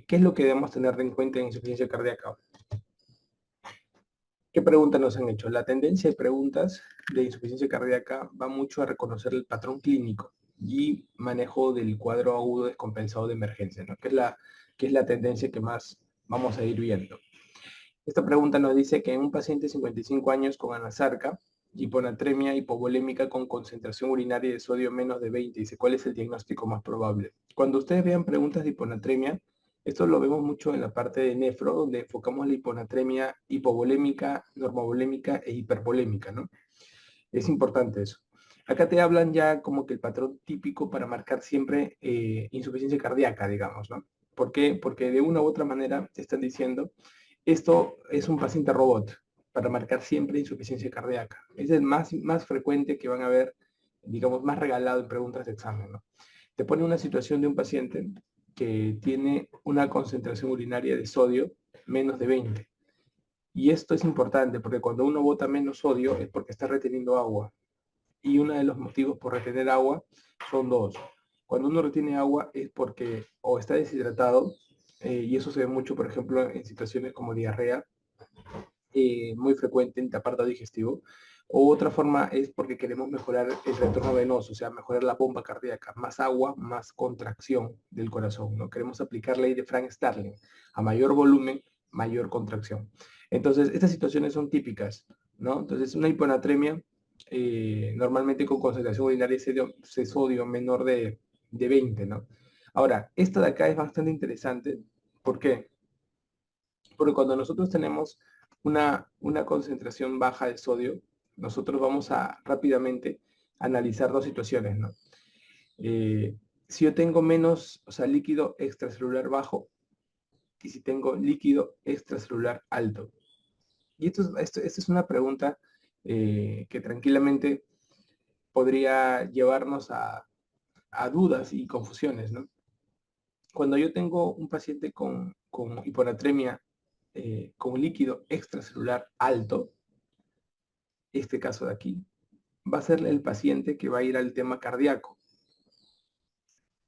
¿qué es lo que debemos tener en cuenta en insuficiencia cardíaca? ¿Qué preguntas nos han hecho? La tendencia de preguntas de insuficiencia cardíaca va mucho a reconocer el patrón clínico y manejo del cuadro agudo descompensado de emergencia, ¿no? Que es la tendencia que más vamos a ir viendo. Esta pregunta nos dice que en un paciente de 55 años con anasarca, hiponatremia hipovolémica con concentración urinaria de sodio menos de 20, dice, ¿cuál es el diagnóstico más probable? Cuando ustedes vean preguntas de hiponatremia, esto lo vemos mucho en la parte de nefro, donde enfocamos la hiponatremia hipovolémica, normovolémica e hipervolémica, ¿no? Es importante eso. Acá te hablan ya como que el patrón típico para marcar siempre insuficiencia cardíaca, digamos, ¿no? ¿Por qué? Porque de una u otra manera te están diciendo, esto es un paciente robot para marcar siempre insuficiencia cardíaca. Es el más frecuente que van a ver, digamos, más regalado en preguntas de examen, ¿no? Te pone una situación de un paciente que tiene una concentración urinaria de sodio menos de 20. Y esto es importante porque cuando uno bota menos sodio es porque está reteniendo agua. Y uno de los motivos por retener agua son dos. Cuando uno retiene agua es porque o está deshidratado, y eso se ve mucho, por ejemplo, en situaciones como diarrea, muy frecuente en tapardo digestivo. O otra forma es porque queremos mejorar el retorno venoso, o sea, mejorar la bomba cardíaca. Más agua, más contracción del corazón, ¿no? Queremos aplicar la ley de Frank Starling. A mayor volumen, mayor contracción. Entonces, estas situaciones son típicas, ¿no? Entonces, una hiponatremia, normalmente con concentración urinaria de sodio menor de 20, ¿no? Ahora, esta de acá es bastante interesante. ¿Por qué? Porque cuando nosotros tenemos una concentración baja de sodio, nosotros vamos a rápidamente analizar dos situaciones, ¿no? Si yo tengo menos, o sea, líquido extracelular bajo, y si tengo líquido extracelular alto. Y esto es una pregunta que tranquilamente podría llevarnos a dudas y confusiones, ¿no? Cuando yo tengo un paciente con hiponatremia con líquido extracelular alto, este caso de aquí, va a ser el paciente que va a ir al tema cardíaco.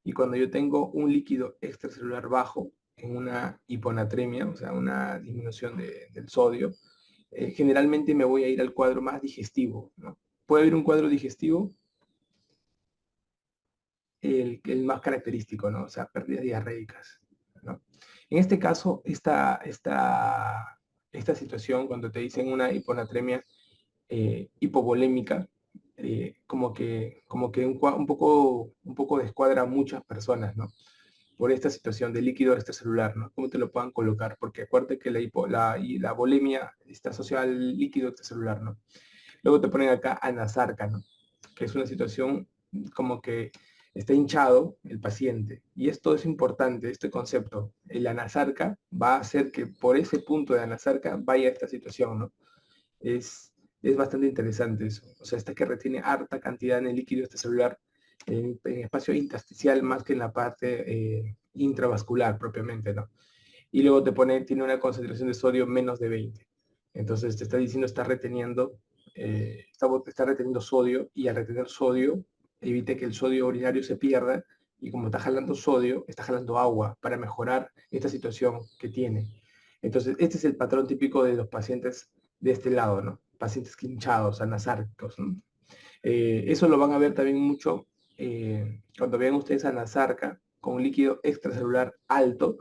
Y cuando yo tengo un líquido extracelular bajo en una hiponatremia, o sea, una disminución del sodio, generalmente me voy a ir al cuadro más digestivo, ¿no? Puede haber un cuadro digestivo, el más característico, ¿no? O sea, pérdidas diarreicas, ¿no? En este caso, esta situación, cuando te dicen una hiponatremia hipovolémica, como que un poco descuadra a muchas personas, ¿no? Por esta situación de líquido extracelular, ¿no? ¿Cómo te lo puedan colocar? Porque acuérdate que la volemia está asociada al líquido extracelular, ¿no? Luego te ponen acá anasarca, ¿no? Que es una situación como que está hinchado el paciente. Y esto es importante, este concepto. El anasarca va a hacer que por ese punto de anasarca vaya esta situación, ¿no? Es bastante interesante eso. O sea, esta que retiene harta cantidad en el líquido extracelular en espacio intersticial más que en la parte intravascular propiamente, ¿no? Y luego tiene una concentración de sodio menos de 20. Entonces te está diciendo, está reteniendo sodio, y al retener sodio evite que el sodio urinario se pierda, y como está jalando sodio, está jalando agua para mejorar esta situación que tiene. Entonces, este es el patrón típico de los pacientes de este lado, ¿no? Pacientes hinchados, anasárquicos, ¿no? Eso lo van a ver también mucho cuando vean ustedes anasarca con líquido extracelular alto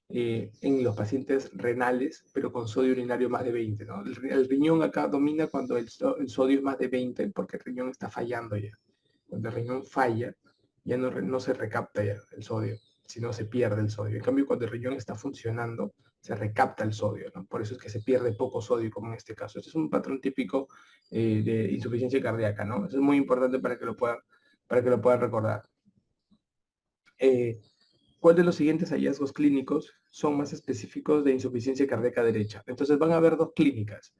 en los pacientes renales, pero con sodio urinario más de 20, ¿no? El riñón acá domina cuando el sodio es más de 20, porque el riñón está fallando ya. Cuando el riñón falla, ya no se recapta ya el sodio, sino se pierde el sodio. En cambio, cuando el riñón está funcionando, se recapta el sodio, ¿no? Por eso es que se pierde poco sodio, como en este caso. Este es un patrón típico de insuficiencia cardíaca, ¿no? Eso es muy importante para que lo puedan recordar. ¿Cuál de los siguientes hallazgos clínicos son más específicos de insuficiencia cardíaca derecha? Entonces van a haber dos clínicas.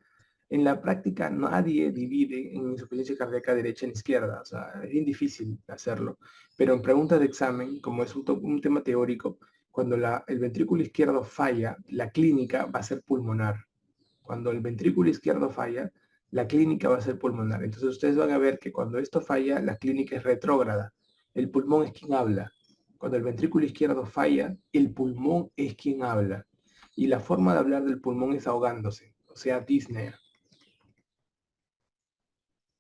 En la práctica nadie divide en insuficiencia cardíaca derecha en izquierda, o sea, es bien difícil hacerlo. Pero en preguntas de examen, como es un tema teórico, cuando el ventrículo izquierdo falla, la clínica va a ser pulmonar. Cuando el ventrículo izquierdo falla, la clínica va a ser pulmonar. Entonces ustedes van a ver que cuando esto falla, la clínica es retrógrada. El pulmón es quien habla. Cuando el ventrículo izquierdo falla, el pulmón es quien habla. Y la forma de hablar del pulmón es ahogándose, o sea, disnea.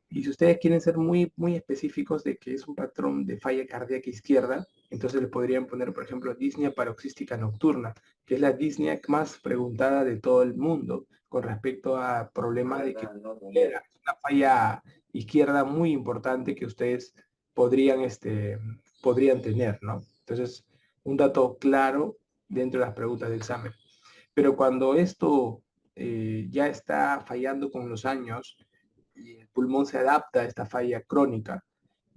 Y si ustedes quieren ser muy, muy específicos de que es un patrón de falla cardíaca izquierda, entonces le podrían poner, por ejemplo, disnea paroxística nocturna, que es la disnea más preguntada de todo el mundo con respecto a problemas de que era una falla izquierda muy importante que ustedes podrían tener, ¿no? Entonces, un dato claro dentro de las preguntas de examen. Pero cuando esto ya está fallando con los años, y el pulmón se adapta a esta falla crónica,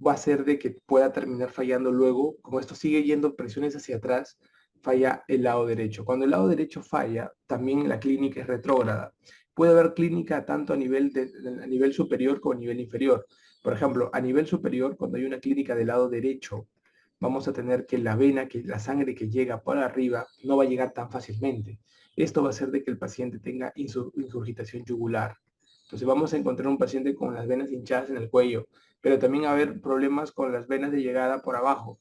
va a ser de que pueda terminar fallando luego, como esto sigue yendo presiones hacia atrás, falla el lado derecho. Cuando el lado derecho falla, también la clínica es retrógrada. Puede haber clínica tanto a nivel superior como a nivel inferior. Por ejemplo, a nivel superior, cuando hay una clínica del lado derecho, vamos a tener que la vena, que la sangre que llega por arriba, no va a llegar tan fácilmente. Esto va a hacer de que el paciente tenga insurgitación yugular. Entonces vamos a encontrar un paciente con las venas hinchadas en el cuello, pero también va a haber problemas con las venas de llegada por abajo.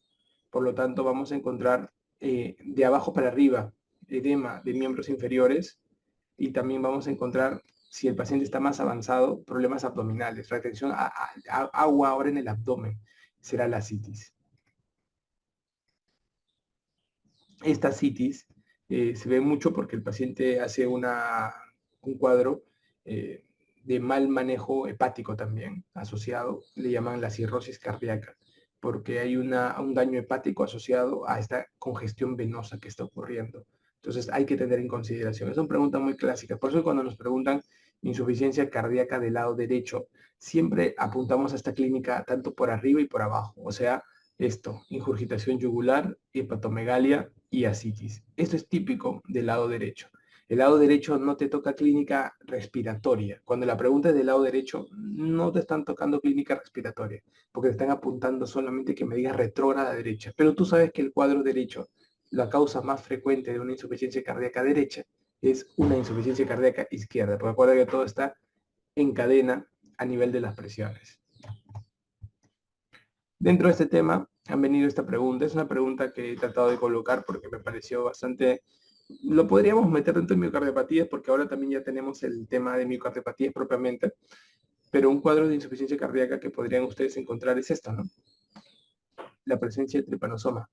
Por lo tanto, vamos a encontrar de abajo para arriba edema de miembros inferiores y también vamos a encontrar, si el paciente está más avanzado, problemas abdominales, retención agua ahora en el abdomen, será la citis. Esta citis se ve mucho porque el paciente hace un cuadro eh, de mal manejo hepático también asociado, le llaman la cirrosis cardíaca, porque hay un daño hepático asociado a esta congestión venosa que está ocurriendo. Entonces hay que tener en consideración. Es una pregunta muy clásica. Por eso cuando nos preguntan insuficiencia cardíaca del lado derecho, siempre apuntamos a esta clínica tanto por arriba y por abajo. O sea, esto, ingurgitación yugular, hepatomegalia y ascitis. Esto es típico del lado derecho. El lado derecho no te toca clínica respiratoria. Cuando la pregunta es del lado derecho, no te están tocando clínica respiratoria, porque te están apuntando solamente que me digas retrógrada derecha. Pero tú sabes que el cuadro derecho, la causa más frecuente de una insuficiencia cardíaca derecha es una insuficiencia cardíaca izquierda, porque recuerda que todo está en cadena a nivel de las presiones. Dentro de este tema han venido esta pregunta. Es una pregunta que he tratado de colocar porque me pareció bastante... Lo podríamos meter dentro de miocardiopatías porque ahora también ya tenemos el tema de miocardiopatías propiamente, pero un cuadro de insuficiencia cardíaca que podrían ustedes encontrar es esto, ¿no? La presencia de tripanosoma.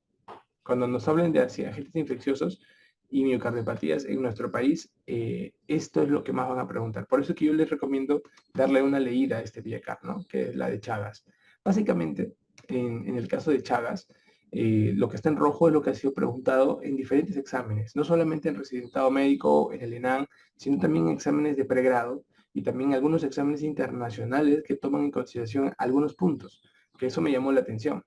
Cuando nos hablen de agentes infecciosos y miocardiopatías en nuestro país, esto es lo que más van a preguntar. Por eso es que yo les recomiendo darle una leída a este VIACAR, ¿no? Que es la de Chagas. Básicamente, en el caso de Chagas, lo que está en rojo es lo que ha sido preguntado en diferentes exámenes, no solamente en residentado médico, en el ENAM, sino también en exámenes de pregrado y también algunos exámenes internacionales que toman en consideración algunos puntos, que eso me llamó la atención.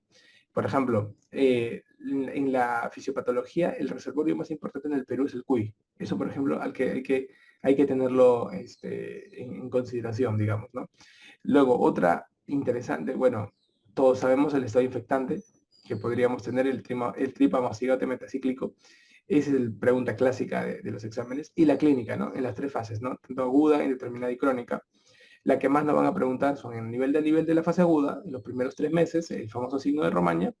Por ejemplo, en la fisiopatología, el reservorio más importante en el Perú es el cuy. Eso, por ejemplo, hay que tenerlo en consideración, digamos, ¿no? Luego, otra interesante, bueno, todos sabemos el estado infectante, que podríamos tener el tripamosigote metacíclico. Esa es la pregunta clásica de los exámenes. Y la clínica, ¿no? En las tres fases, ¿no? Tanto aguda, indeterminada y crónica. La que más nos van a preguntar son en nivel de la fase aguda, en los primeros 3 meses, el famoso signo de Romaña,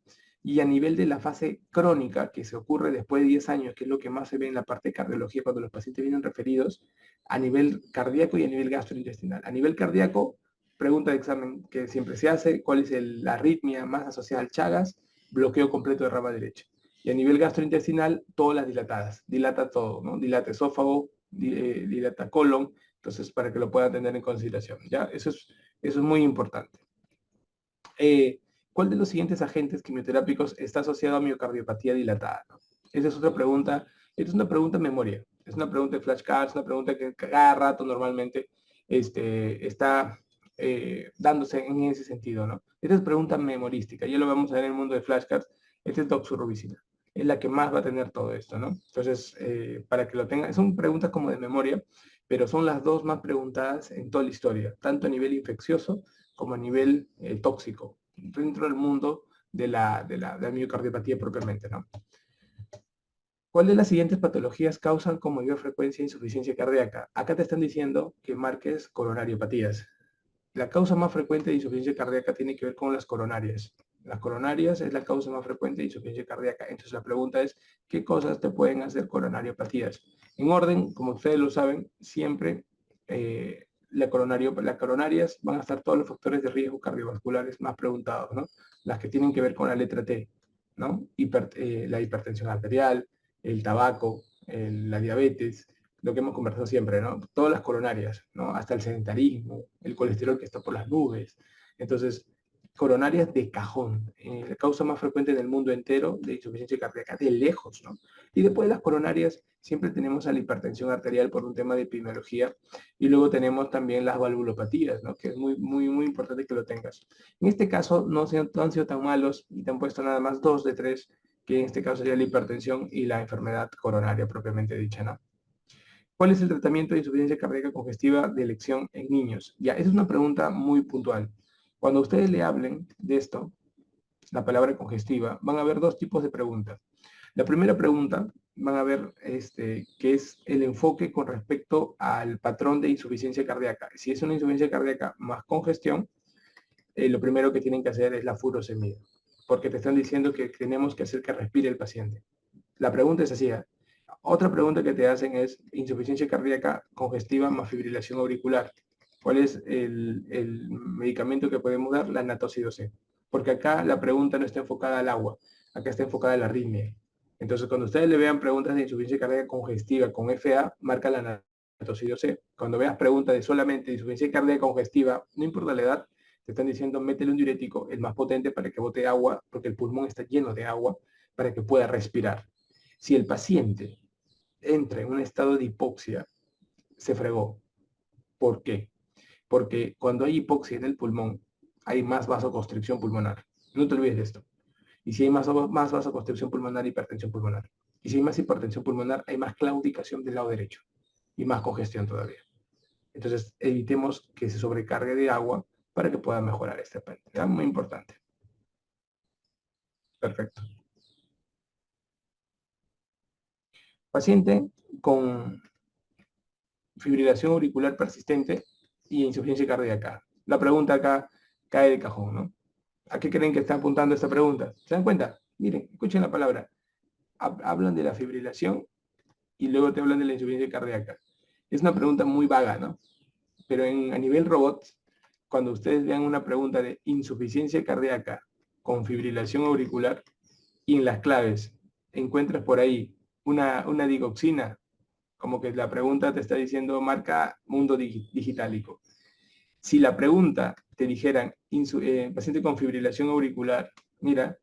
y a nivel de la fase crónica, que se ocurre después de 10 años, que es lo que más se ve en la parte de cardiología cuando los pacientes vienen referidos, a nivel cardíaco y a nivel gastrointestinal. A nivel cardíaco, pregunta de examen que siempre se hace, ¿cuál es la arritmia más asociada al Chagas? Bloqueo completo de rama derecha. Y a nivel gastrointestinal, todas las dilatadas. Dilata todo, ¿no? Dilata esófago, dilata colon, entonces, para que lo puedan tener en consideración, ¿ya? Eso es muy importante. ¿Cuál de los siguientes agentes quimioterápicos está asociado a miocardiopatía dilatada? Esa es otra pregunta. Esta es una pregunta de memoria. Es una pregunta de flashcards, una pregunta que cada rato normalmente está dándose en ese sentido, ¿no? Esta es pregunta memorística. Ya lo vamos a ver en el mundo de flashcards. Esta es doxorubicina. Es la que más va a tener todo esto, ¿no? Entonces, para que lo tengan, son preguntas como de memoria, pero son las dos más preguntadas en toda la historia, tanto a nivel infeccioso como a nivel tóxico, dentro del mundo de la miocardiopatía propiamente, ¿no? ¿Cuál de las siguientes patologías causan con mayor frecuencia insuficiencia cardíaca? Acá te están diciendo que marques coronariopatías. La causa más frecuente de insuficiencia cardíaca tiene que ver con las coronarias. Las coronarias es la causa más frecuente de insuficiencia cardíaca. Entonces la pregunta es, ¿qué cosas te pueden hacer coronariopatías? En orden, como ustedes lo saben, siempre las coronarias van a estar todos los factores de riesgo cardiovasculares más preguntados, ¿no? Las que tienen que ver con la letra T, ¿no? La hipertensión arterial, el tabaco, la diabetes, lo que hemos conversado siempre, ¿no? Todas las coronarias, ¿no? Hasta el sedentarismo, el colesterol que está por las nubes. Entonces, coronarias de cajón, la causa más frecuente en el mundo entero de insuficiencia cardíaca, de lejos, ¿no? Y después de las coronarias, siempre tenemos a la hipertensión arterial por un tema de epidemiología, y luego tenemos también las valvulopatías, ¿no? Que es muy, muy, muy importante que lo tengas. En este caso, no han sido tan malos y te han puesto nada más 2 de 3, que en este caso sería la hipertensión y la enfermedad coronaria propiamente dicha, ¿no? ¿Cuál es el tratamiento de insuficiencia cardíaca congestiva de elección en niños? Ya, esa es una pregunta muy puntual. Cuando ustedes le hablen de esto, la palabra congestiva, van a haber dos tipos de preguntas. La primera pregunta, van a ver que es el enfoque con respecto al patrón de insuficiencia cardíaca. Si es una insuficiencia cardíaca más congestión, lo primero que tienen que hacer es la furosemida, porque te están diciendo que tenemos que hacer que respire el paciente. La pregunta es así. Otra pregunta que te hacen es insuficiencia cardíaca congestiva más fibrilación auricular. ¿Cuál es el medicamento que podemos dar? La natoxidose. Porque acá la pregunta no está enfocada al agua, acá está enfocada a la arritmia. Entonces, cuando ustedes le vean preguntas de insuficiencia cardíaca congestiva con FA, marca la natoxidose. Cuando veas preguntas de solamente insuficiencia cardíaca congestiva, no importa la edad, te están diciendo métele un diurético, el más potente para que bote agua, porque el pulmón está lleno de agua, para que pueda respirar. Si el paciente entra en un estado de hipoxia, se fregó. ¿Por qué? Porque cuando hay hipoxia en el pulmón, hay más vasoconstricción pulmonar. No te olvides de esto. Y si hay más vasoconstricción pulmonar, hipertensión pulmonar. Y si hay más hipertensión pulmonar, hay más claudicación del lado derecho y más congestión todavía. Entonces, evitemos que se sobrecargue de agua para que pueda mejorar este paciente. ¿Ya? Muy importante. Perfecto. Paciente con fibrilación auricular persistente y insuficiencia cardíaca. La pregunta acá cae de cajón, ¿no? ¿A qué creen que está apuntando esta pregunta? ¿Se dan cuenta? Miren, escuchen la palabra. Hablan de la fibrilación y luego te hablan de la insuficiencia cardíaca. Es una pregunta muy vaga, ¿no? Pero a nivel robot, cuando ustedes vean una pregunta de insuficiencia cardíaca con fibrilación auricular y en las claves encuentras por ahí una digoxina, como que la pregunta te está diciendo marca mundo digitálico. Si la pregunta te dijeran paciente con fibrilación auricular, mira,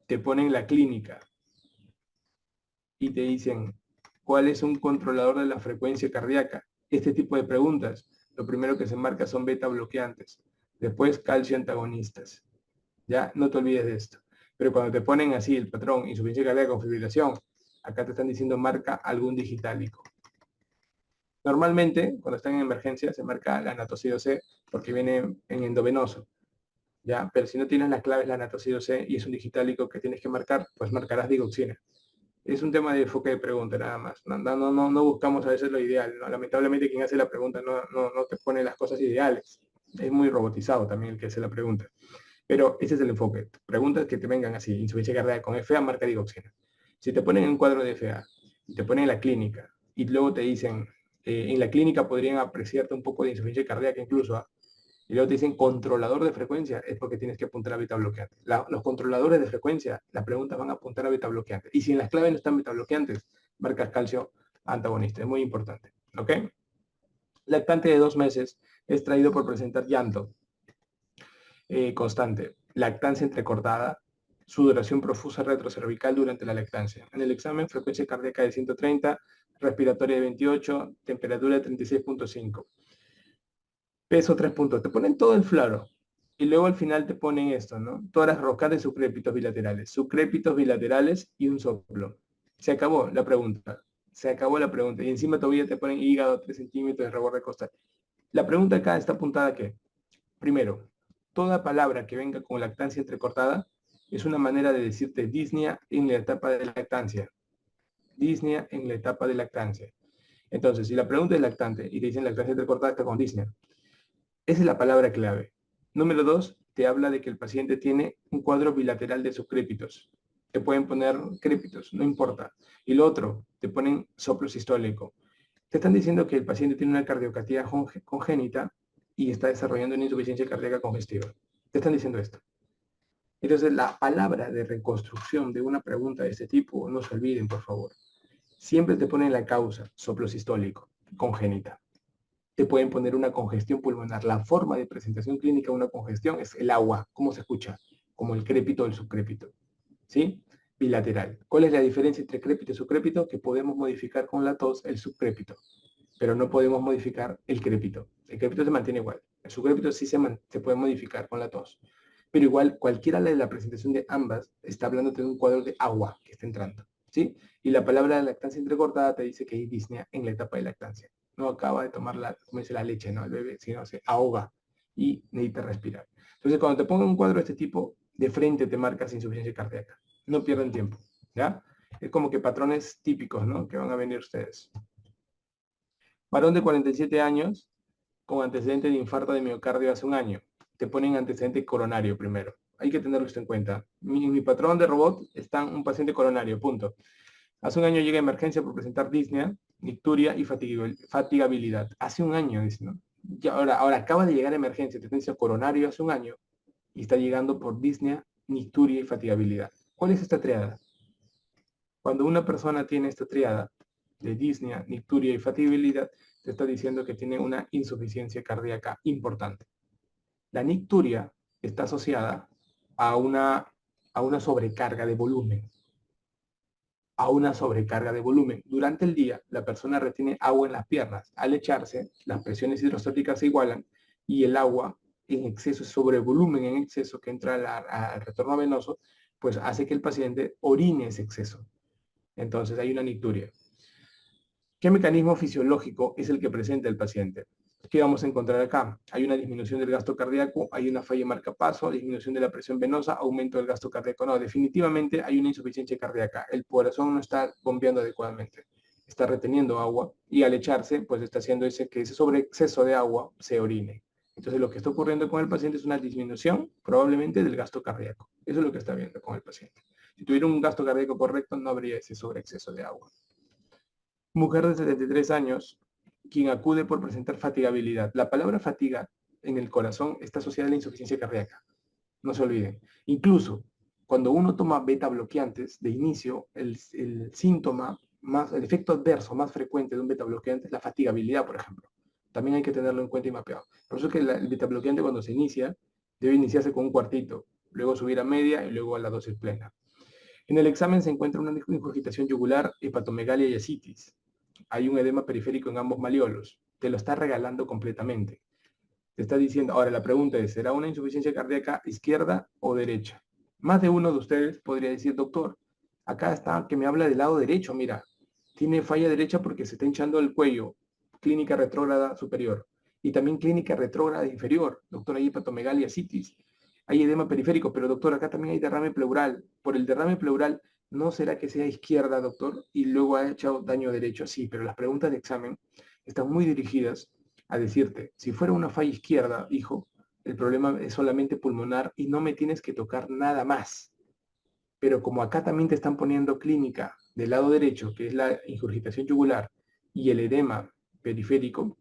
te ponen la clínica y te dicen cuál es un controlador de la frecuencia cardíaca. Este tipo de preguntas, lo primero que se marca son beta bloqueantes, después calcio antagonistas. Ya, no te olvides de esto. Pero cuando te ponen así el patrón, insuficiencia cardíaca con fibrilación, acá te están diciendo marca algún digitálico. Normalmente, cuando están en emergencia, se marca la natoxidose porque viene en endovenoso, ¿ya? Pero si no tienes las claves la natoxidose y es un digitálico que tienes que marcar, pues marcarás digoxina. Es un tema de enfoque de pregunta nada más. No buscamos a veces lo ideal, ¿no? Lamentablemente quien hace la pregunta no te pone las cosas ideales. Es muy robotizado también el que hace la pregunta. Pero ese es el enfoque. Preguntas que te vengan así, insuficiencia cardíaca con FA, marca digoxina. Si te ponen en un cuadro de FA y te ponen en la clínica y luego te dicen, en la clínica podrían apreciarte un poco de insuficiencia cardíaca incluso, ¿ah? Y luego te dicen controlador de frecuencia, es porque tienes que apuntar a beta bloqueante. Los controladores de frecuencia, las preguntas van a apuntar a beta bloqueante. Y si en las claves no están beta bloqueantes, marcas calcio antagonista. Es muy importante. ¿Ok? Lactante de 2 meses es traído por presentar llanto constante, lactancia entrecortada, sudoración profusa retrocervical durante la lactancia. En el examen, frecuencia cardíaca de 130, respiratoria de 28, temperatura de 36.5. Peso 3 puntos. Te ponen todo el flaro. Y luego al final te ponen esto, ¿no? Toras rocantes, sucrépitos bilaterales. Sucrépitos bilaterales y un soplo. Se acabó la pregunta. Se acabó la pregunta. Y encima todavía te ponen hígado, 3 centímetros de reborde costal. La pregunta acá está apuntada a ¿qué? Primero, toda palabra que venga con lactancia entrecortada es una manera de decirte disnea en la etapa de lactancia. Disnea en la etapa de lactancia. Entonces, si la pregunta es lactante y te dicen lactancia entrecortada, está con disnea. Esa es la palabra clave. Número 2, te habla de que el paciente tiene un cuadro bilateral de subcrépitos. Te pueden poner crépitos, no importa. Y lo otro, te ponen soplo sistólico. Te están diciendo que el paciente tiene una cardiopatía congénita y está desarrollando una insuficiencia cardíaca congestiva. Te están diciendo esto. Entonces, la palabra de reconstrucción de una pregunta de este tipo, no se olviden, por favor. Siempre te ponen la causa, soplo sistólico, congénita. Te pueden poner una congestión pulmonar. La forma de presentación clínica de una congestión es el agua. ¿Cómo se escucha? Como el crépito o el subcrépito. ¿Sí? Bilateral. ¿Cuál es la diferencia entre crépito y subcrépito? Que podemos modificar con la tos el subcrépito, pero no podemos modificar el crépito. El crépito se mantiene igual. El subcrépito sí se puede modificar con la tos. Pero igual, cualquiera de la presentación de ambas está hablando de un cuadro de agua que está entrando. ¿Sí? Y la palabra de lactancia entrecortada te dice que hay disnea en la etapa de lactancia. No acaba de tomar como dice, la leche, ¿no? El bebé, sino se ahoga y necesita respirar. Entonces, cuando te pongan un cuadro de este tipo, de frente te marcas insuficiencia cardíaca. No pierdan tiempo, ¿ya? Es como que patrones típicos, ¿no? Que van a venir ustedes. Varón de 47 años con antecedente de infarto de miocardio hace un año. Te ponen antecedente coronario primero. Hay que tenerlo esto en cuenta. Mi patrón de robot está un paciente coronario, punto. Hace un año llega a emergencia por presentar disnea, nicturia y fatigabilidad. Hace un año, dice, ¿no? Y ahora acaba de llegar a emergencia, te dice coronario hace un año y está llegando por disnea, nicturia y fatigabilidad. ¿Cuál es esta triada? Cuando una persona tiene esta triada de disnea, nicturia y fatigabilidad, te está diciendo que tiene una insuficiencia cardíaca importante. La nicturia está asociada a una sobrecarga de volumen. A una sobrecarga de volumen. Durante el día, la persona retiene agua en las piernas. Al echarse, las presiones hidrostáticas se igualan y el agua en exceso, sobre volumen en exceso que entra al retorno venoso, pues hace que el paciente orine ese exceso. Entonces hay una nicturia. ¿Qué mecanismo fisiológico es el que presenta el paciente? ¿Qué vamos a encontrar acá? Hay una disminución del gasto cardíaco, hay una falla marcapaso, disminución de la presión venosa, aumento del gasto cardíaco. No, definitivamente hay una insuficiencia cardíaca. El corazón no está bombeando adecuadamente, está reteniendo agua y al echarse, pues está haciendo que ese sobreexceso de agua se orine. Entonces lo que está ocurriendo con el paciente es una disminución probablemente del gasto cardíaco. Eso es lo que está viendo con el paciente. Si tuviera un gasto cardíaco correcto, no habría ese sobreexceso de agua. Mujer de 73 años, quien acude por presentar fatigabilidad. La palabra fatiga en el corazón está asociada a la insuficiencia cardíaca. No se olviden. Incluso cuando uno toma beta bloqueantes de inicio, el síntoma, el efecto adverso más frecuente de un beta bloqueante es la fatigabilidad, por ejemplo. También hay que tenerlo en cuenta y mapeado. Por eso es que el beta bloqueante cuando se inicia, debe iniciarse con un cuartito, luego subir a media y luego a la dosis plena. En el examen se encuentra una ingurgitación yugular, hepatomegalia y ascitis. Hay un edema periférico en ambos malleolos. Te lo está regalando completamente. Te está diciendo, ahora la pregunta es, ¿será una insuficiencia cardíaca izquierda o derecha? Más de uno de ustedes podría decir, doctor, acá está que me habla del lado derecho, mira, tiene falla derecha porque se está hinchando el cuello, clínica retrógrada superior, y también clínica retrógrada inferior, doctor, hay hepatomegalia, citis, hay edema periférico, pero doctor, acá también hay derrame pleural. Por el derrame pleural, ¿no será que sea izquierda, doctor? Y luego ha hecho daño derecho, sí, pero las preguntas de examen están muy dirigidas a decirte, si fuera una falla izquierda, hijo, el problema es solamente pulmonar y no me tienes que tocar nada más. Pero como acá también te están poniendo clínica del lado derecho, que es la ingurgitación yugular, y el edema periférico,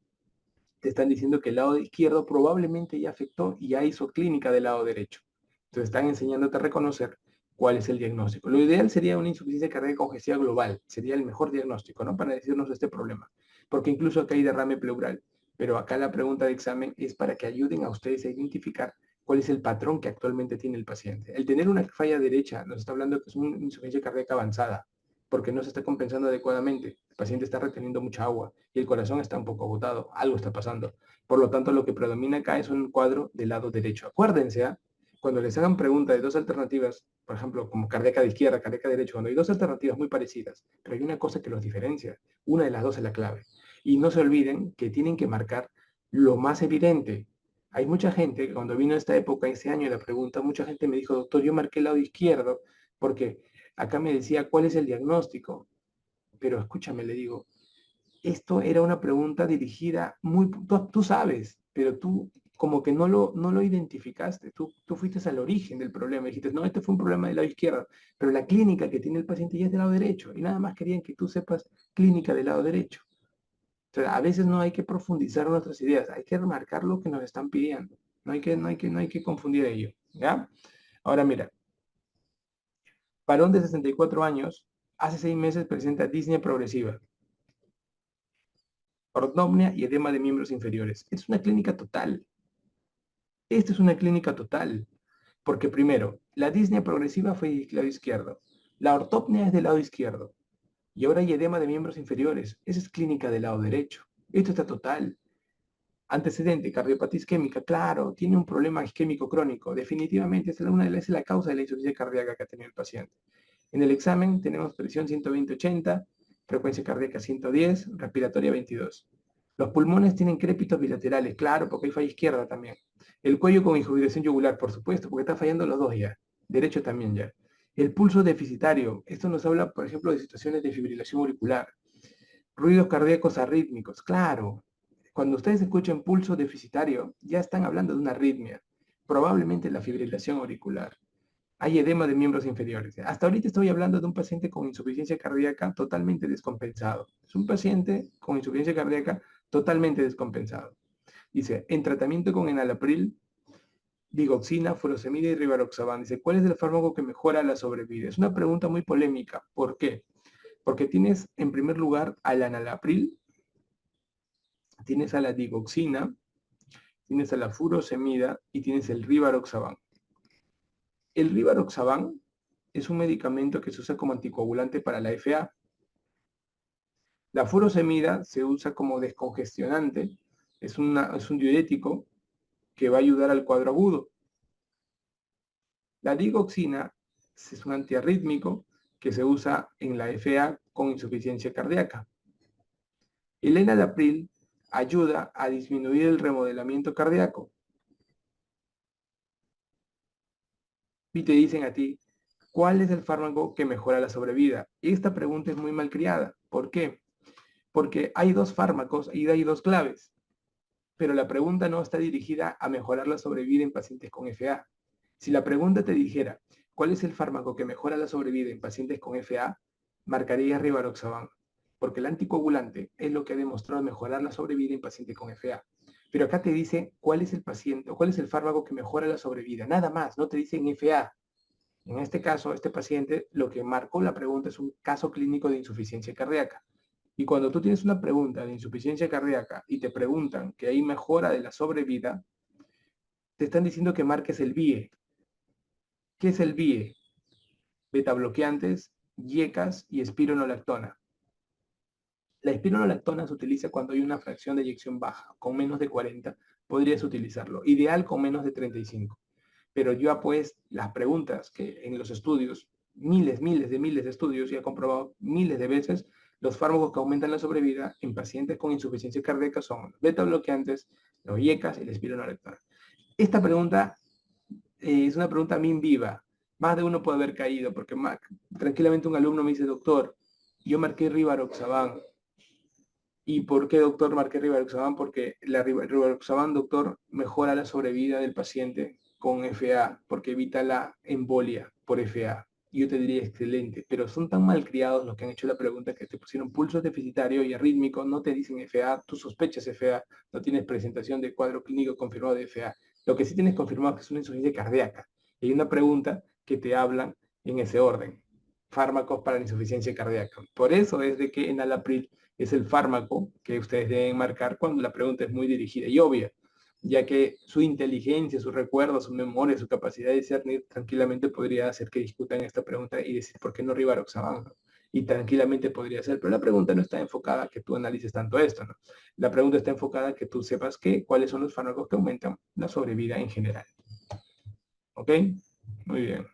te están diciendo que el lado izquierdo probablemente ya afectó y ya hizo clínica del lado derecho. Entonces están enseñándote a reconocer cuál es el diagnóstico. Lo ideal sería una insuficiencia cardíaca congestiva global, sería el mejor diagnóstico, ¿no? Para decirnos este problema, porque incluso acá hay derrame pleural, pero acá la pregunta de examen es para que ayuden a ustedes a identificar cuál es el patrón que actualmente tiene el paciente. El tener una falla derecha nos está hablando que es una insuficiencia cardíaca avanzada, porque no se está compensando adecuadamente. El paciente está reteniendo mucha agua y el corazón está un poco agotado. Algo está pasando. Por lo tanto, lo que predomina acá es un cuadro del lado derecho. Acuérdense, ¿eh? Cuando les hagan pregunta de dos alternativas, por ejemplo, como cardíaca de izquierda, cardíaca de derecha, cuando hay dos alternativas muy parecidas, pero hay una cosa que los diferencia. Una de las dos es la clave. Y no se olviden que tienen que marcar lo más evidente. Hay mucha gente que cuando vino esta época, ese año de la pregunta, mucha gente me dijo, doctor, yo marqué el lado izquierdo porque acá me decía cuál es el diagnóstico. Pero escúchame, le digo, esto era una pregunta dirigida tú sabes, pero tú como que no lo identificaste. Tú fuiste al origen del problema. Dijiste, no, este fue un problema del lado izquierdo, pero la clínica que tiene el paciente ya es del lado derecho. Y nada más querían que tú sepas clínica del lado derecho. O sea, a veces no hay que profundizar nuestras ideas, hay que remarcar lo que nos están pidiendo. No hay que confundir ello. ¿Ya? Ahora mira, varón de 64 años, hace 6 meses presenta disnea progresiva, ortopnea y edema de miembros inferiores. Es una clínica total. Esta es una clínica total. Porque primero, la disnea progresiva fue del lado izquierdo. La ortopnea es del lado izquierdo. Y ahora hay edema de miembros inferiores. Esa es clínica del lado derecho. Esto está total. Antecedente, cardiopatía isquémica. Claro, tiene un problema isquémico crónico. Definitivamente es la causa de la insuficiencia cardíaca que ha tenido el paciente. En el examen tenemos presión 120-80, frecuencia cardíaca 110, respiratoria 22. Los pulmones tienen crépitos bilaterales, claro, porque hay falla izquierda también. El cuello con injubilación yugular, por supuesto, porque está fallando los dos ya. Derecho también ya. El pulso deficitario. Esto nos habla, por ejemplo, de situaciones de fibrilación auricular. Ruidos cardíacos arrítmicos, claro. Cuando ustedes escuchan pulso deficitario, ya están hablando de una arritmia. Probablemente la fibrilación auricular. Hay edema de miembros inferiores. Hasta ahorita estoy hablando de un paciente con insuficiencia cardíaca totalmente descompensado. Es un paciente con insuficiencia cardíaca totalmente descompensado. Dice, en tratamiento con enalapril, digoxina, furosemida y rivaroxaban. Dice, ¿cuál es el fármaco que mejora la sobrevida? Es una pregunta muy polémica. ¿Por qué? Porque tienes, en primer lugar, al enalapril, tienes a la digoxina, tienes a la furosemida y tienes el rivaroxaban. El rivaroxaban es un medicamento que se usa como anticoagulante para la FA. La furosemida se usa como descongestionante, es un diurético que va a ayudar al cuadro agudo. La digoxina es un antiarrítmico que se usa en la FA con insuficiencia cardíaca. El enalapril ayuda a disminuir el remodelamiento cardíaco. Y te dicen a ti, ¿cuál es el fármaco que mejora la sobrevida? Esta pregunta es muy mal criada. ¿Por qué? Porque hay dos fármacos y hay dos claves. Pero la pregunta no está dirigida a mejorar la sobrevida en pacientes con FA. Si la pregunta te dijera, ¿cuál es el fármaco que mejora la sobrevida en pacientes con FA? Marcaría rivaroxaban, porque el anticoagulante es lo que ha demostrado mejorar la sobrevida en pacientes con FA. Pero acá te dice cuál es el paciente, o cuál es el fármaco que mejora la sobrevida. Nada más, no te dicen FA. En este caso, este paciente, lo que marcó la pregunta es un caso clínico de insuficiencia cardíaca. Y cuando tú tienes una pregunta de insuficiencia cardíaca y te preguntan que hay mejora de la sobrevida, te están diciendo que marques el BIE. ¿Qué es el BIE? Beta bloqueantes, YECAS y espironolactona. La espironolactona se utiliza cuando hay una fracción de eyección baja, con menos de 40, podrías utilizarlo. Ideal con menos de 35. Pero yo pues las preguntas que en los estudios, miles de estudios, y he comprobado miles de veces, los fármacos que aumentan la sobrevida en pacientes con insuficiencia cardíaca son los beta bloqueantes, los YECAS y la espironolactona. Esta pregunta es una pregunta min viva. Más de uno puede haber caído, porque tranquilamente un alumno me dice, doctor, yo marqué rivaroxaban. ¿Y por qué, doctor, marqué rivaroxaban? Porque la rivaroxaban, doctor, mejora la sobrevida del paciente con FA, porque evita la embolia por FA. Y yo te diría excelente, pero son tan mal criados los que han hecho la pregunta que te pusieron pulso deficitario y arrítmico, no te dicen FA, tú sospechas FA, no tienes presentación de cuadro clínico confirmado de FA. Lo que sí tienes confirmado es que es una insuficiencia cardíaca. Y hay una pregunta que te hablan en ese orden. Fármacos para la insuficiencia cardíaca. Por eso es de que enalapril es el fármaco que ustedes deben marcar cuando la pregunta es muy dirigida y obvia, ya que su inteligencia, su recuerdo, su memoria, su capacidad de discernir tranquilamente podría hacer que discutan esta pregunta y decir, ¿por qué no rivaroxaban? Y tranquilamente podría ser, pero la pregunta no está enfocada a que tú analices tanto esto, ¿no? La pregunta está enfocada a que tú sepas cuáles son los fármacos que aumentan la sobrevida en general. ¿Ok? Muy bien.